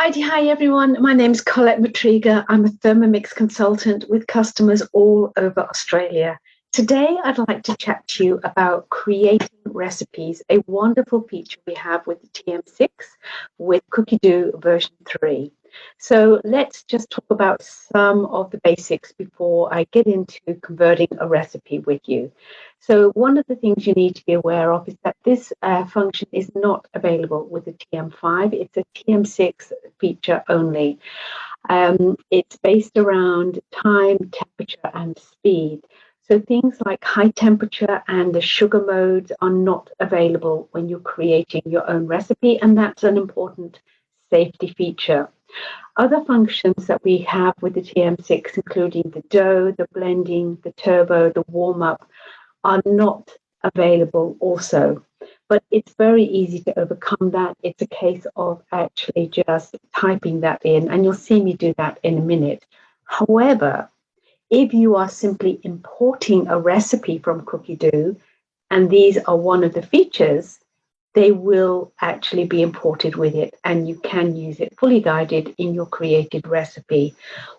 Hi everyone. My name is Colette Matriga. I'm a Thermomix consultant with customers all over Australia. Today, I'd like to chat to you about creating recipes, a wonderful feature we have with the TM6 with Cookidoo version 3. So let's just talk about some of the basics before I get into converting a recipe with you. So one of the things you need to be aware of is that this function is not available with the TM5. It's a TM6 feature only. It's based around time, temperature, and speed. So things like high temperature and the sugar modes are not available when you're creating your own recipe, and that's an important safety feature. Other functions that we have with the TM6, including the dough, the blending, the turbo, the warm-up, are not available also. But it's very easy to overcome that. It's a case of actually just typing that in, and you'll see me do that in a minute. However, if you are simply importing a recipe from Cookidoo, and these are one of the features, they will actually be imported with it, and you can use it fully guided in your created recipe.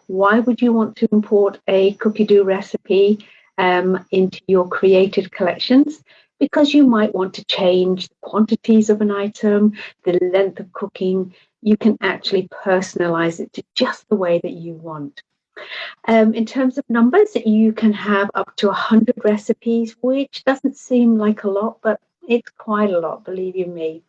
Why would you want to import a Cookidoo recipe into your created collections? Because you might want to change the quantities of an item, the length of cooking. You can actually personalize it to just the way that you want. In terms of numbers, you can have up to 100 recipes, which doesn't seem like a lot, but it's quite a lot, believe you me.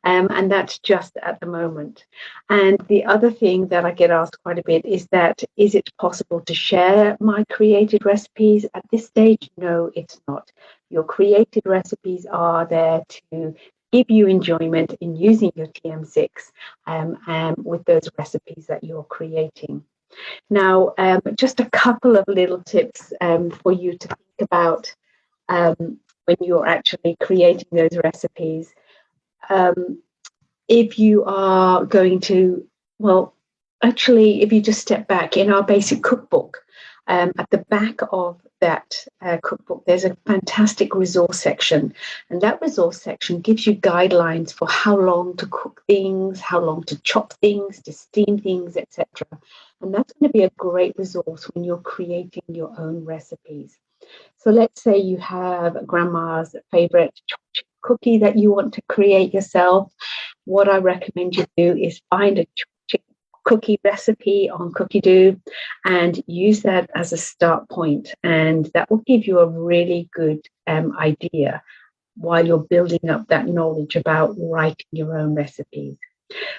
And that's just at the moment. And the other thing that I get asked quite a bit is that, is it possible to share my created recipes? At this stage, no, it's not. Your created recipes are there to give you enjoyment in using your TM6 with those recipes that you're creating. Now, just a couple of little tips for you to think about when you're actually creating those recipes. If you are going to, well, actually, if you just step back in our basic cookbook, at the back of that cookbook, there's a fantastic resource section. And that resource section gives you guidelines for how long to cook things, how long to chop things, to steam things, etc. And that's going to be a great resource when you're creating your own recipes. So let's say you have grandma's favorite chocolate cookie that you want to create yourself. What I recommend you do is find a chocolate cookie recipe on Cookidoo and use that as a start point, and that will give you a really good idea while you're building up that knowledge about writing your own recipes.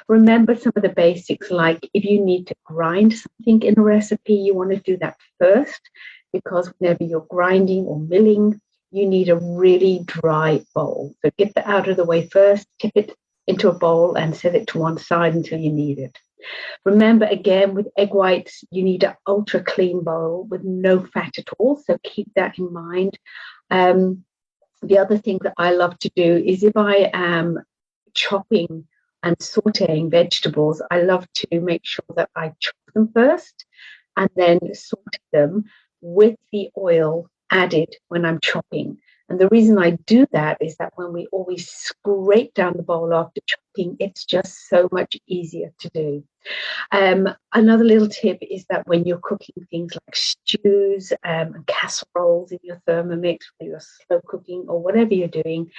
Remember some of the basics, like if you need to grind something in a recipe, you want to do that first, because whenever you're grinding or milling, you need a really dry bowl. So get that out of the way first, tip it into a bowl and set it to one side until you need it. Remember, again, with egg whites, you need an ultra clean bowl with no fat at all, so keep that in mind. The other thing that I love to do is if I am chopping and sauteing vegetables, I love to make sure that I chop them first and then saute them with the oil added when I'm chopping. And the reason I do that is that when we always scrape down the bowl after chopping, it's just so much easier to do. Another little tip is that when you're cooking things like stews and casseroles in your Thermomix, whether you're slow cooking or whatever you're doing,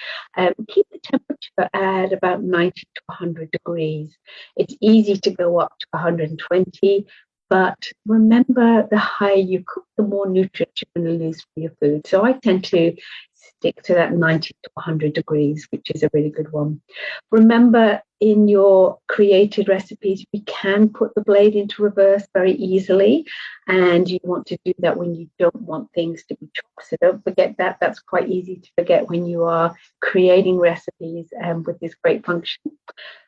keep the temperature at about 90 to 100 degrees. It's easy to go up to 120, but remember, the higher you cook, the more nutrients you're going to lose from your food. So I tend to stick to that 90 to 100 degrees, which is a really good one. Remember, in your created recipes, we can put the blade into reverse very easily, and you want to do that when you don't want things to be chopped. So don't forget that. That's quite easy to forget when you are creating recipes with this great function.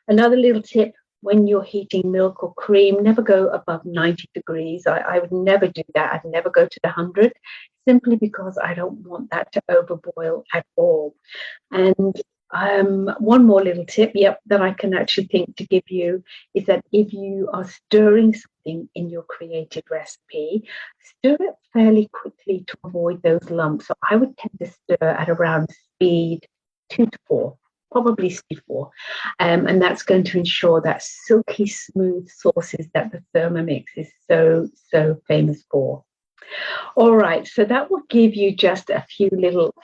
Another little tip: when you're heating milk or cream, never go above 90 degrees. I would never do that. I'd never go to the 100, simply because I don't want that to overboil at all. And one more little tip, that I can actually think to give you is that if you are stirring something in your created recipe, stir it fairly quickly to avoid those lumps. So I would tend to stir at around speed 2 to 4. probably C4. And that's going to ensure that silky smooth sauces that the Thermomix is so famous for. All right, so that will give you just a few little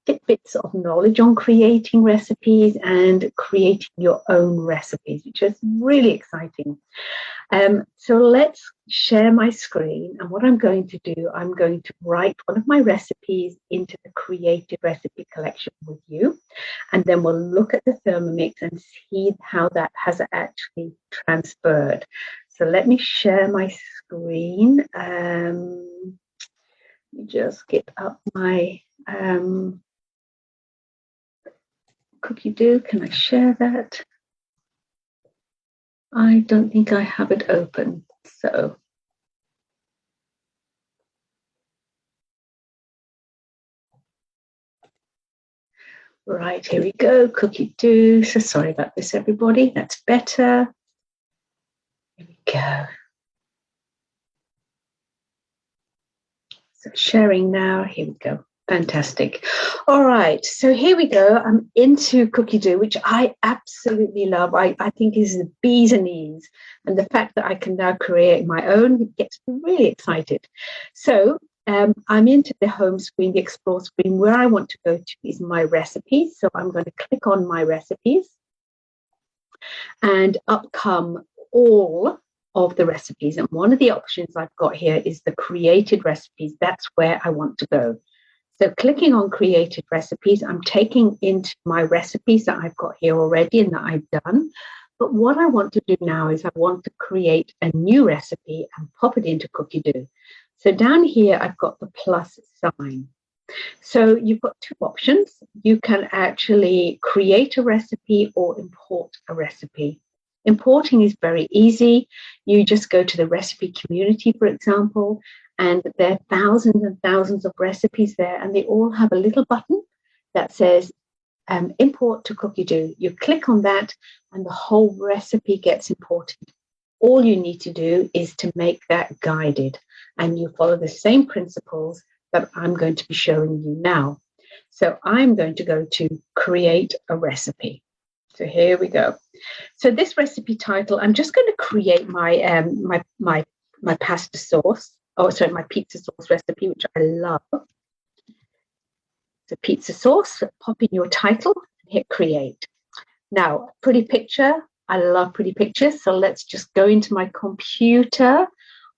tidbits of knowledge on creating recipes and creating your own recipes, which is really exciting. So let's share my screen. And what I'm going to do, I'm going to write one of my recipes into the creative recipe collection with you. And then we'll look at the Thermomix and see how that has actually transferred. So let me share my screen. Let me just get up my Cookidoo. Can I share that? I don't think I have it open. So right, here we go, Cookidoo. So sorry about this, everybody. That's better. Here we go. So sharing now. Here we go. Fantastic. All right, so here we go. I'm into Cookidoo, which I absolutely love. I think is the bees and knees. And the fact that I can now create my own gets me really excited. So I'm into the home screen, the explore screen. Where I want to go to is my recipes. So I'm going to click on my recipes. And up come all of the recipes. And one of the options I've got here is the created recipes. That's where I want to go. So clicking on created recipes, I'm taking into my recipes that I've got here already and that I've done. But what I want to do now is I want to create a new recipe and pop it into Cookidoo. So down here, I've got the plus sign. So you've got two options. You can actually create a recipe or import a recipe. Importing is very easy. You just go to the recipe community, for example, and there are thousands and thousands of recipes there, and they all have a little button that says import to Cookidoo. You click on that and the whole recipe gets imported. All you need to do is to make that guided, and you follow the same principles that I'm going to be showing you now. So I'm going to go to create a recipe. So here we go. So this recipe title, I'm just going to create my my pasta sauce. Oh, sorry, my pizza sauce recipe, which I love. So pizza sauce, pop in your title and hit create. Now, pretty picture. I love pretty pictures. So let's just go into my computer,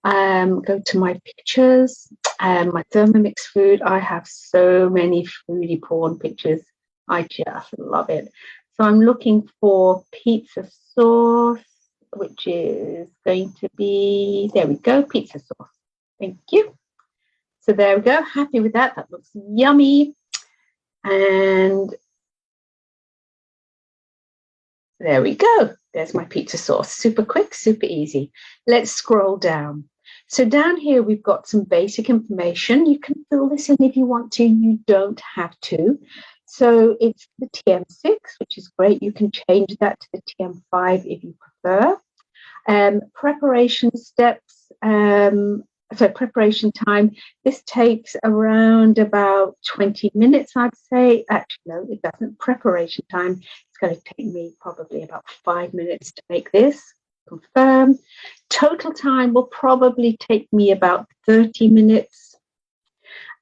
go to my pictures, my Thermomix food. I have so many foodie porn pictures. I just love it. So I'm looking for pizza sauce, which is going to be, there we go, pizza sauce. Thank you. So there we go. Happy with that. That looks yummy. And there we go. There's my pizza sauce. Super quick, super easy. Let's scroll down. So down here, we've got some basic information. You can fill this in if you want to. You don't have to. So it's the TM6, which is great. You can change that to the TM5 if you prefer. Preparation steps. So preparation time, this takes around about 20 minutes, I'd say. Actually, no, it doesn't. Preparation time, it's going to take me probably about 5 minutes to make this. Confirm. Total time will probably take me about 30 minutes.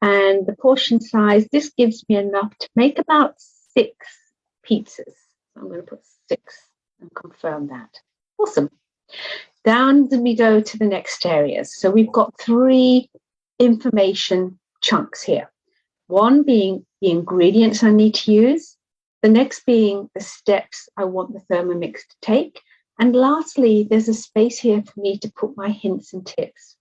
And the portion size, this gives me enough to make about 6 pizzas. So I'm going to put 6 and confirm that. Awesome. Down we go to the next areas. So we've got 3 information chunks here. One being the ingredients I need to use. The next being the steps I want the Thermomix to take. And lastly, there's a space here for me to put my hints and tips.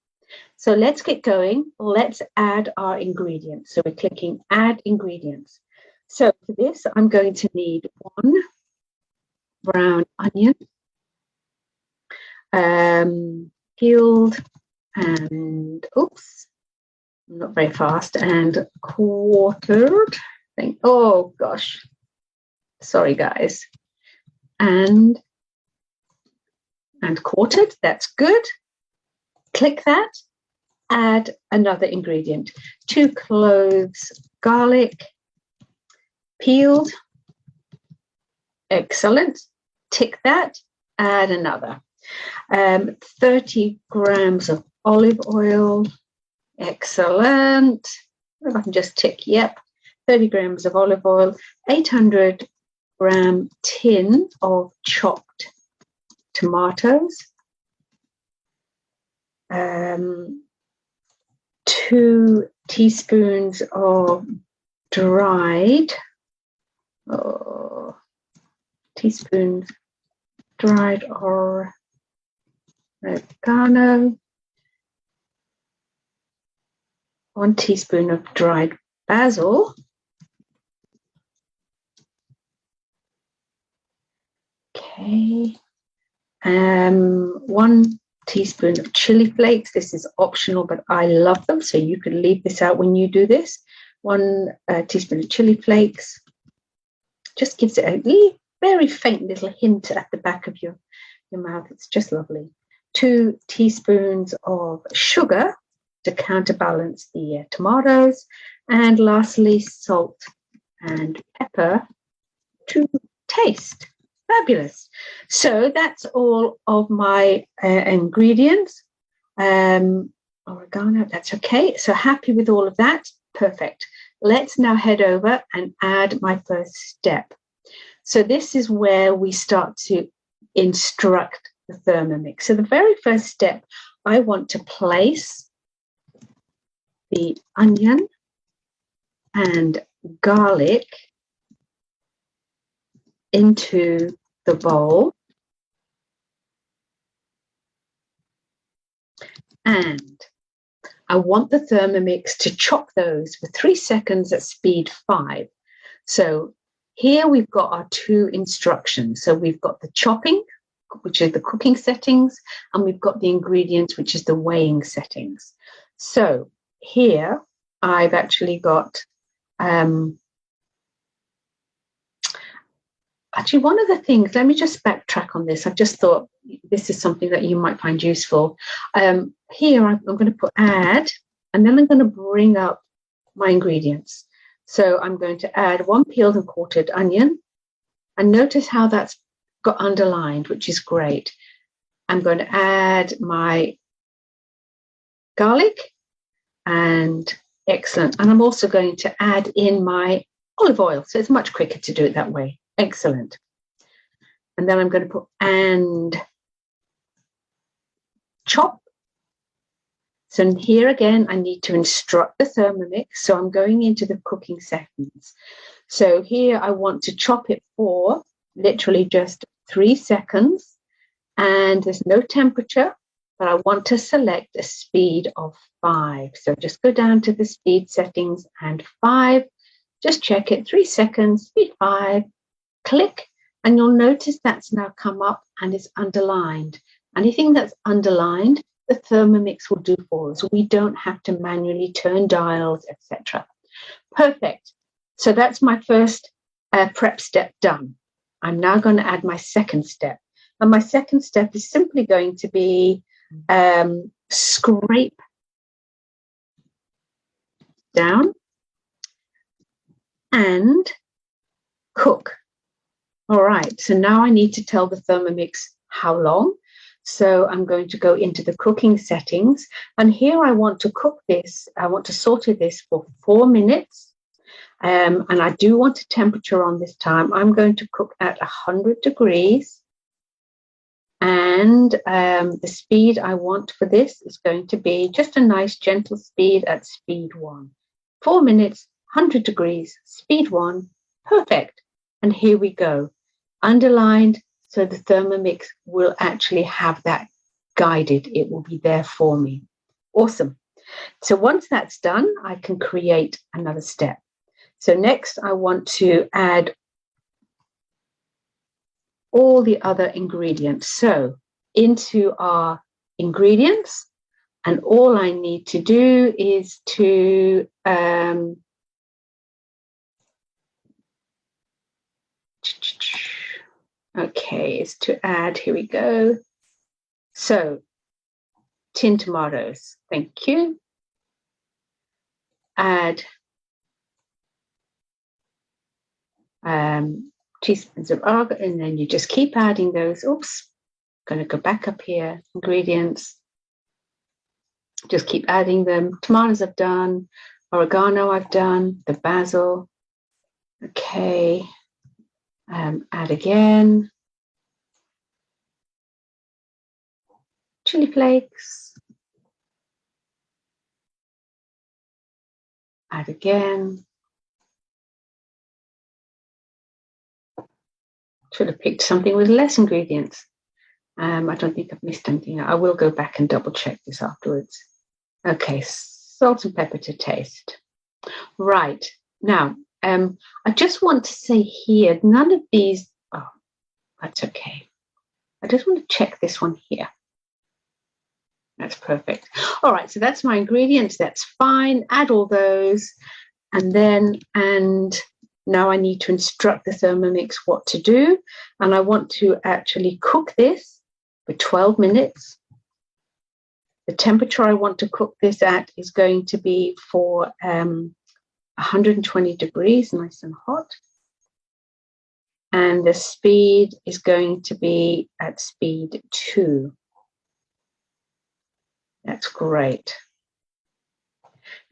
So let's get going. Let's add our ingredients. So we're clicking add ingredients. So for this, I'm going to need 1 brown onion, peeled and oops, not very fast, and quartered. Oh gosh, sorry guys, and quartered. That's good. Click that. Add another ingredient: 2 cloves garlic, peeled, Excellent. Tick that. Add another. 30 grams of olive oil. Excellent. If I can just tick, yep. 30 grams of olive oil. 800-gram tin of chopped tomatoes. 2 teaspoons of dried oregano, 1 teaspoon of dried basil, okay, 1 teaspoon of chili flakes. This is optional, but I love them, so you can leave this out when you do this. 1 teaspoon of chili flakes. Just gives it a very faint little hint at the back of your mouth. It's just lovely. 2 teaspoons of sugar to counterbalance the tomatoes. And lastly, salt and pepper to taste. Fabulous. So that's all of my ingredients. Oregano, that's okay. So happy with all of that. Perfect. Let's now head over and add my first step. So this is where we start to instruct the Thermomix. So the very first step, I want to place the onion and garlic into the bowl. And I want the Thermomix to chop those for 3 seconds at speed 5. So here we've got our 2 instructions. So we've got the chopping, which is the cooking settings, and we've got the ingredients, which is the weighing settings. So here I've actually got, actually one of the things, let me just backtrack on this. I've just thought this is something that you might find useful. Here I'm going to put add, and then I'm going to bring up my ingredients. So I'm going to add 1 peeled and quartered onion, and notice how that's got underlined, which is great. I'm going to add my garlic, and excellent. And I'm also going to add in my olive oil, so it's much quicker to do it that way. Excellent. And then I'm going to put and chop. So here again, I need to instruct the Thermomix. So I'm going into the cooking settings. So here I want to chop it for literally just 3 seconds. And there's no temperature, but I want to select a speed of 5. So just go down to the speed settings and 5. Just check it, 3 seconds, speed 5, click, and you'll notice that's now come up and it's underlined. Anything that's underlined, the Thermomix will do for us. We don't have to manually turn dials, etc. Perfect. So that's my first prep step done. I'm now going to add my second step. And my second step is simply going to be scrape down and cook. All right, so now I need to tell the Thermomix how long. So I'm going to go into the cooking settings, and here I want to cook this. I want to saute this for 4 minutes, and I do want a temperature on this time. I'm going to cook at 100 degrees, and the speed I want for this is going to be just a nice gentle speed at speed 1. 4 minutes, 100 degrees, speed 1, perfect. And here we go, underlined. So the Thermomix will actually have that guided. It will be there for me. Awesome. So once that's done, I can create another step. So next I want to add all the other ingredients. So into our ingredients, and all I need to do is to okay, is to add, here we go. So, tin tomatoes, thank you. Add teaspoons of argo, and then you just keep adding those. Oops, going to go back up here. Ingredients. Just keep adding them. Tomatoes I've done. Oregano I've done. The basil. Okay. Add again. Chili flakes. Add again. Should have picked something with less ingredients. I don't think I've missed anything. I will go back and double check this afterwards. Okay, salt and pepper to taste. Right, now, I just want to say here, none of these, oh, that's okay. I just want to check this one here. That's perfect. All right, so that's my ingredients. That's fine. Add all those. And now I need to instruct the Thermomix what to do. And I want to actually cook this for 12 minutes. The temperature I want to cook this at is going to be for 120 degrees, nice and hot. And the speed is going to be at speed 2. That's great.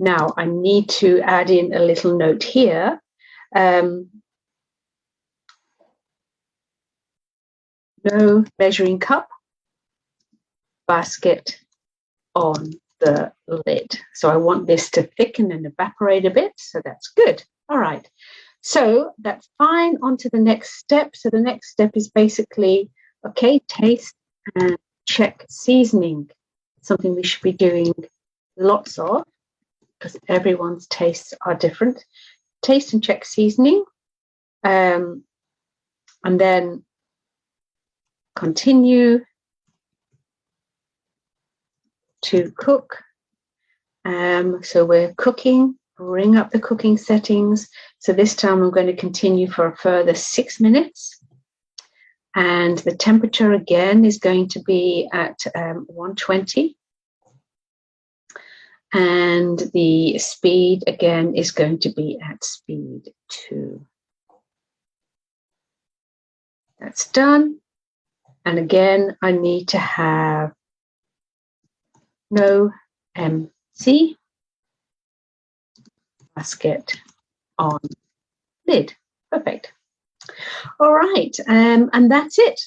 Now I need to add in a little note here. No measuring cup, basket on the lid. So I want this to thicken and evaporate a bit. So that's good. All right. So that's fine. On to the next step. So the next step is basically, okay, taste and check seasoning. Something we should be doing lots of because everyone's tastes are different. Taste and check seasoning. And then continue to cook. So we're cooking, bring up the cooking settings. So this time I'm going to continue for a further 6 minutes. And the temperature again is going to be at 120. And the speed again is going to be at speed 2. That's done. And again, I need to have no MC, basket on lid. Perfect. All right, and that's it.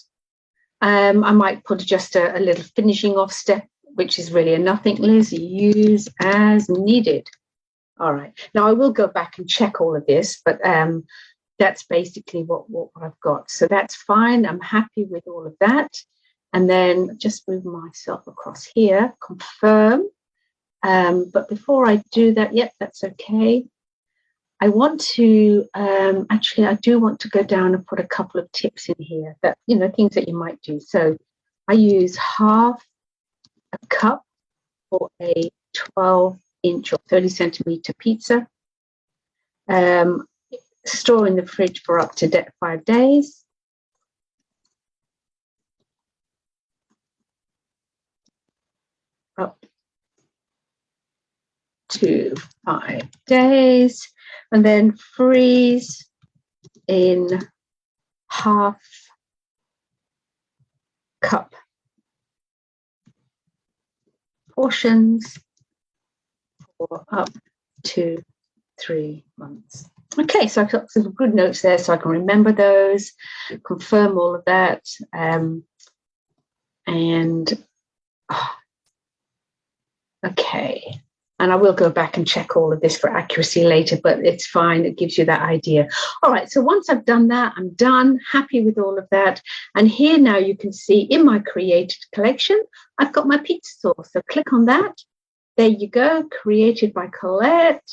I might put just a little finishing off step, which is really a nothing, Liz. Use as needed. All right. Now I will go back and check all of this, but that's basically what I've got. So that's fine. I'm happy with all of that. And then just move myself across here, confirm. But before I do that, yep, that's okay. I want to, actually, I do want to go down and put a couple of tips in here that, things that you might do. So I use half a cup for a 12-inch or 30-centimeter pizza. Store in the fridge for up to 5 days. Up to 5 days. And then freeze in half cup portions for up to 3 months. Okay, so I've got some good notes there so I can remember those, confirm all of that. Okay. And I will go back and check all of this for accuracy later, but it's fine. It gives you that idea. All right, so once I've done that, I'm done, happy with all of that. And here now you can see in my created collection, I've got my pizza sauce. So click on that. There you go, created by Colette.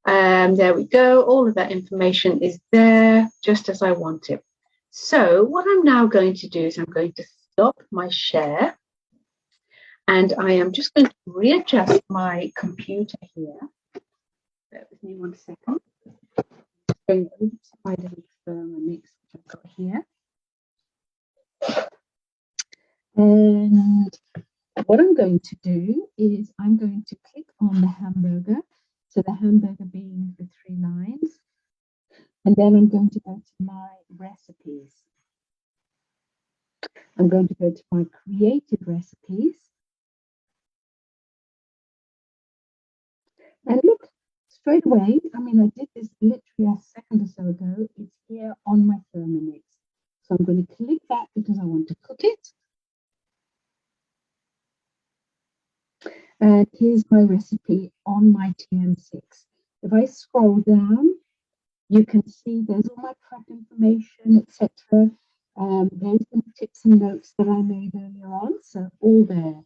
There we go. All of that information is there just as I want it. So what I'm now going to do is I'm going to stop my share. And I am just going to readjust my computer here. Bear with me 1 second. Going over to my little Thermomix, which I've got here. And what I'm going to do is I'm going to click on the hamburger. So the hamburger being the 3 lines. And then I'm going to go to my recipes. I'm going to go to my created recipes. And look, straight away, I mean, I did this literally a second or so ago. It's here on my Thermomix. So I'm going to click that because I want to cook it. And here's my recipe on my TM6. If I scroll down, you can see there's all my prep information, etc. There's some tips and notes that I made earlier on, so all there.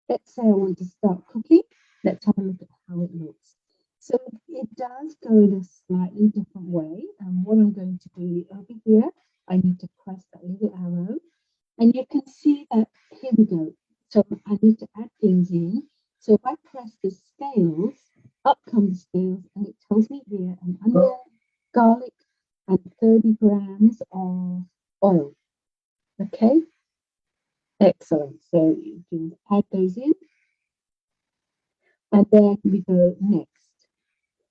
Let's say I want to start cooking. Let's have a look at how it looks. So it does go in a slightly different way. And what I'm going to do over here, I need to press that little arrow. And you can see that, here we go. So I need to add things in. So if I press the scales, up come the scales, and it tells me here an onion, garlic, and 30 grams of oil. Okay, excellent. So you can add those in. And then we go next.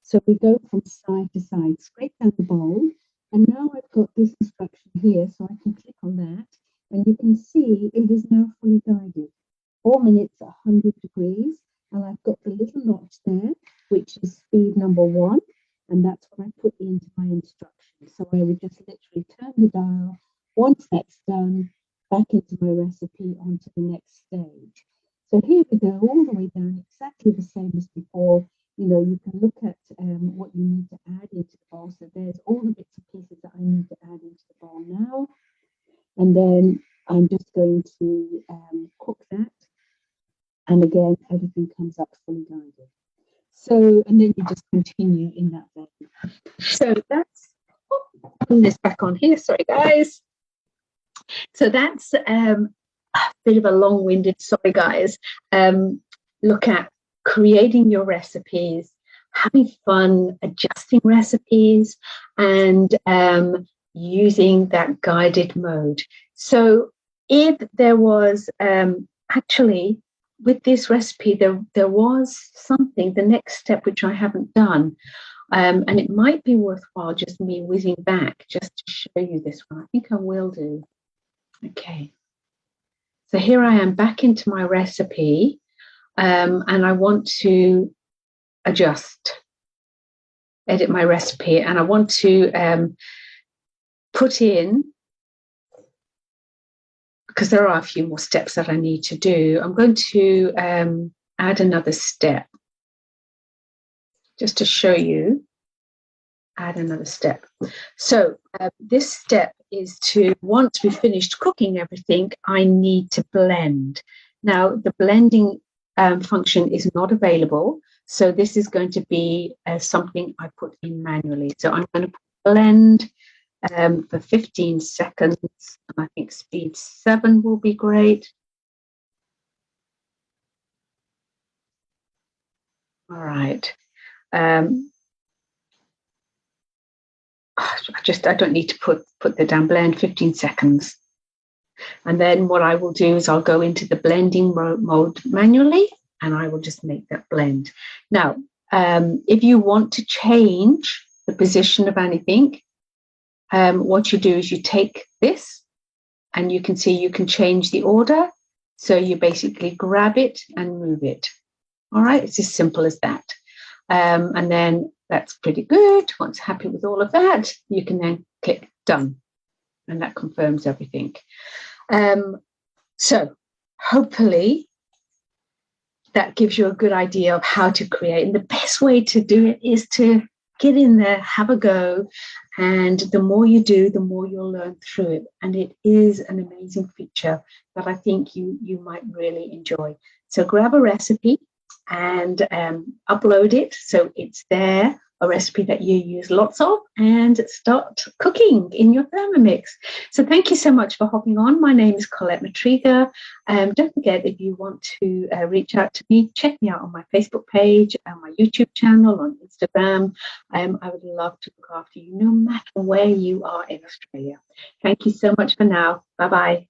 So we go from side to side, scrape down the bowl. And now I've got this instruction here, so I can click on that. And you can see it is now fully guided. 4 minutes at 100 degrees. And I've got the little notch there, which is speed number 1. And that's what I put into my instructions. So I would just literally turn the dial. Once that's done, back into my recipe onto the next stage. So here we go, all the way down, exactly the same as before. You know, you can look at what you need to add into the bowl. So there's all the bits and pieces that I need to add into the bowl now. And then I'm just going to cook that. And again, everything comes up fully guided. So, and then you just continue in that vein. So that's, putting this back on here, sorry guys. So that's a bit of a long-winded, sorry guys, look at creating your recipes, having fun, adjusting recipes, and using that guided mode. So if there was actually, with this recipe, there was something, the next step, which I haven't done. And it might be worthwhile just me whizzing back just to show you this one. I think I will do. Okay. So here I am back into my recipe, and I want to edit my recipe, and I want to put in, because there are a few more steps that I need to do, I'm going to add another step just to show you. Add another step. So this step is to, once we've finished cooking everything, I need to blend. Now the blending function is not available, so this is going to be something I put in manually. So I'm going to blend for 15 seconds. I think speed 7 will be great. All right. I don't need to put the down, blend 15 seconds. And then what I will do is I'll go into the blending mode manually, and I will just make that blend. Now, if you want to change the position of anything, what you do is you take this, and you can see you can change the order. So you basically grab it and move it. All right, it's as simple as that. And then that's pretty good. Once happy with all of that, you can then click done, and that confirms everything. So hopefully that gives you a good idea of how to create. And the best way to do it is to get in there, have a go. And the more you do, the more you'll learn through it. And it is an amazing feature that I think you might really enjoy. So grab a recipe and upload it so it's there, a recipe that you use lots of, and start cooking in your Thermomix. So thank you so much for hopping on. My name is Colette Matriga. Don't forget, if you want to reach out to me, check me out on my Facebook page, on my YouTube channel, on Instagram. I would love to look after you no matter where you are in Australia. Thank you so much for now. Bye-bye.